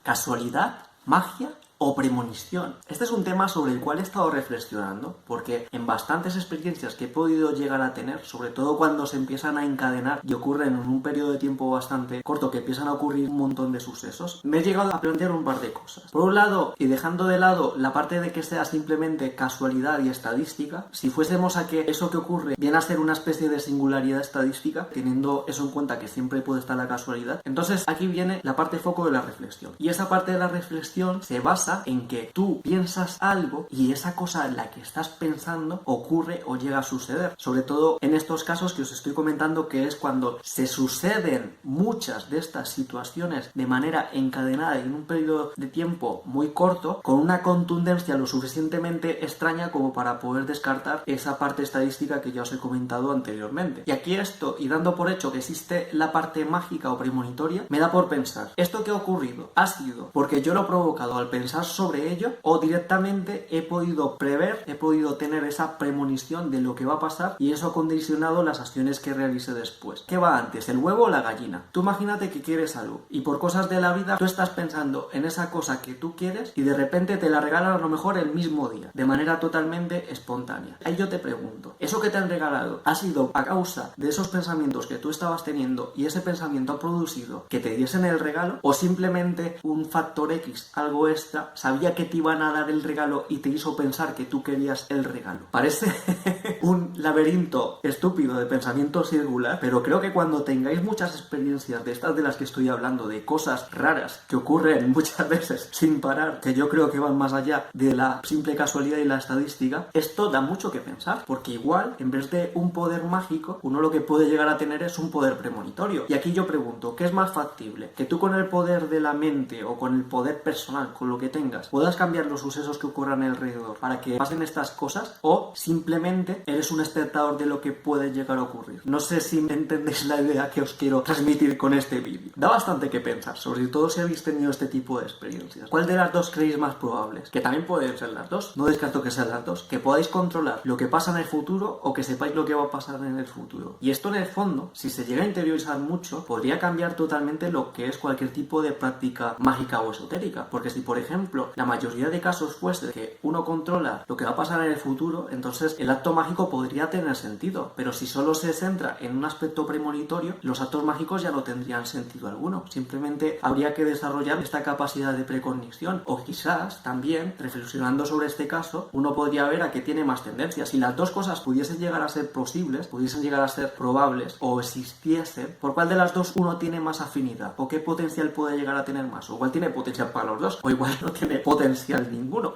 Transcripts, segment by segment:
¿Casualidad? ¿Magia? ¿O premonición? Este es un tema sobre el cual he estado reflexionando, porque en bastantes experiencias que he podido llegar a tener, sobre todo cuando se empiezan a encadenar y ocurren en un periodo de tiempo bastante corto, que empiezan a ocurrir un montón de sucesos, me he llegado a plantear un par de cosas. Por un lado, y dejando de lado la parte de que sea simplemente casualidad y estadística, si fuésemos a que eso que ocurre viene a ser una especie de singularidad estadística, teniendo eso en cuenta que siempre puede estar la casualidad, entonces aquí viene la parte foco de la reflexión. Y esa parte de la reflexión se basa en que tú piensas algo y esa cosa en la que estás pensando ocurre o llega a suceder. Sobre todo en estos casos que os estoy comentando, que es cuando se suceden muchas de estas situaciones de manera encadenada y en un periodo de tiempo muy corto, con una contundencia lo suficientemente extraña como para poder descartar esa parte estadística que ya os he comentado anteriormente. Y aquí esto, y dando por hecho que existe la parte mágica o premonitoria, me da por pensar, ¿esto que ha ocurrido ha sido porque yo lo he provocado al pensar sobre ello, o directamente he podido prever, he podido tener esa premonición de lo que va a pasar y eso ha condicionado las acciones que realice después? ¿Qué va antes, el huevo o la gallina? Tú imagínate que quieres algo y por cosas de la vida tú estás pensando en esa cosa que tú quieres y de repente te la regalan a lo mejor el mismo día, de manera totalmente espontánea. Ahí yo te pregunto, ¿eso que te han regalado ha sido a causa de esos pensamientos que tú estabas teniendo y ese pensamiento ha producido que te diesen el regalo, o simplemente un factor X, algo extra, sabía que te iban a dar el regalo y te hizo pensar que tú querías el regalo? Parece un laberinto estúpido de pensamiento circular, pero creo que cuando tengáis muchas experiencias de estas de las que estoy hablando, de cosas raras que ocurren muchas veces sin parar, que yo creo que van más allá de la simple casualidad y la estadística, esto da mucho que pensar, porque igual en vez de un poder mágico, uno lo que puede llegar a tener es un poder premonitorio. Y aquí yo pregunto, ¿qué es más factible? ¿Que tú con el poder de la mente o con el poder personal, con lo que tengas, puedas cambiar los sucesos que ocurran alrededor para que pasen estas cosas, o simplemente eres un espectador de lo que puede llegar a ocurrir? No sé si me entendéis la idea que os quiero transmitir con este vídeo. Da bastante que pensar, sobre todo si habéis tenido este tipo de experiencias. ¿Cuál de las dos creéis más probables? Que también pueden ser las dos, no descarto que sean las dos, que podáis controlar lo que pasa en el futuro o que sepáis lo que va a pasar en el futuro. Y esto en el fondo, si se llega a interiorizar mucho, podría cambiar totalmente lo que es cualquier tipo de práctica mágica o esotérica, porque si por ejemplo la mayoría de casos fuese que uno controla lo que va a pasar en el futuro, entonces el acto mágico podría tener sentido, pero si solo se centra en un aspecto premonitorio, los actos mágicos ya no tendrían sentido alguno. Simplemente habría que desarrollar esta capacidad de precognición, o quizás también, reflexionando sobre este caso, uno podría ver a qué tiene más tendencia. Si las dos cosas pudiesen llegar a ser posibles, pudiesen llegar a ser probables o existiesen, ¿por cuál de las dos uno tiene más afinidad? ¿O qué potencial puede llegar a tener más? O igual tiene potencial para los dos, o igual no tiene potencial ninguno.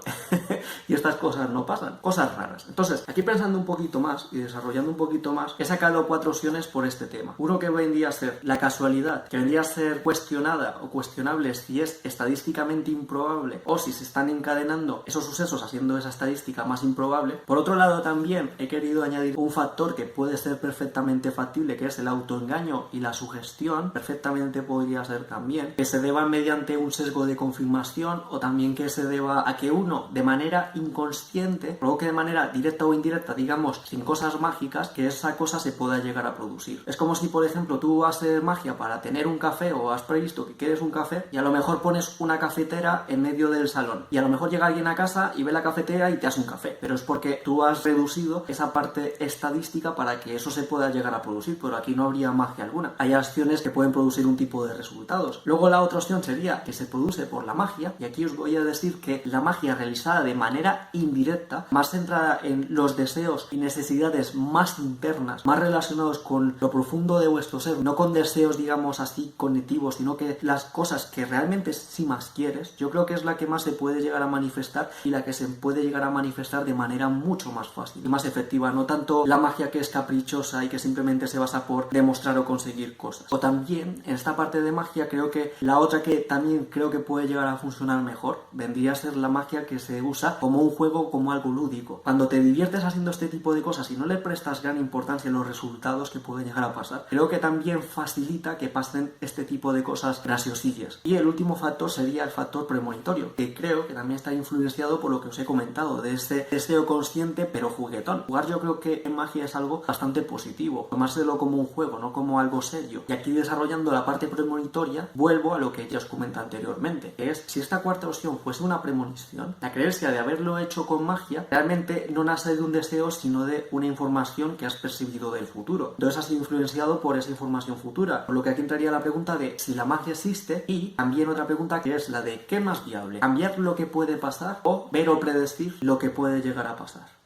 Y estas cosas no pasan, cosas raras. Entonces, aquí pensando un poquito más y desarrollando un poquito más, he sacado 4 opciones por este tema. Uno que vendría a ser la casualidad, que vendría a ser cuestionada o cuestionable si es estadísticamente improbable o si se están encadenando esos sucesos haciendo esa estadística más improbable. Por otro lado, también he querido añadir un factor que puede ser perfectamente factible, que es el autoengaño y la sugestión. Perfectamente podría ser también que se deba mediante un sesgo de confirmación, o también que se deba a que uno de manera inconsciente provoque de manera directa o indirecta, digamos sin cosas mágicas, que esa cosa se pueda llegar a producir. Es como si por ejemplo tú vas a hacer magia para tener un café, o has previsto que quieres un café y a lo mejor pones una cafetera en medio del salón y a lo mejor llega alguien a casa y ve la cafetera y te hace un café, pero es porque tú has reducido esa parte estadística para que eso se pueda llegar a producir, pero aquí no habría magia alguna. Hay acciones que pueden producir un tipo de resultados. Luego la otra opción sería que se produce por la magia, y aquí os voy a decir que la magia realizada de manera indirecta, más centrada en los deseos y necesidades más internas, más relacionados con lo profundo de vuestro ser, no con deseos digamos así cognitivos, sino que las cosas que realmente sí más quieres, yo creo que es la que más se puede llegar a manifestar, y la que se puede llegar a manifestar de manera mucho más fácil y más efectiva, no tanto la magia que es caprichosa y que simplemente se basa por demostrar o conseguir cosas. O también en esta parte de magia creo que la otra que también creo que puede llegar a funcionar mejor vendría a ser la magia que se usa piensa como un juego, como algo lúdico. Cuando te diviertes haciendo este tipo de cosas y no le prestas gran importancia a los resultados que pueden llegar a pasar, creo que también facilita que pasen este tipo de cosas graciosillas. Y el último factor sería el factor premonitorio, que creo que también está influenciado por lo que os he comentado, de ese deseo consciente pero juguetón. Jugar, yo creo que en magia es algo bastante positivo, tomárselo como un juego, no como algo serio. Y aquí, desarrollando la parte premonitoria, vuelvo a lo que ya os comenté anteriormente, que es, si esta cuarta opción fuese una premonición, la creencia de haberlo hecho con magia realmente no nace de un deseo, sino de una información que has percibido del futuro. Entonces has sido influenciado por esa información futura, por lo que aquí entraría la pregunta de si la magia existe, y también otra pregunta, que es la de ¿qué es más viable? ¿Cambiar lo que puede pasar o ver o predecir lo que puede llegar a pasar?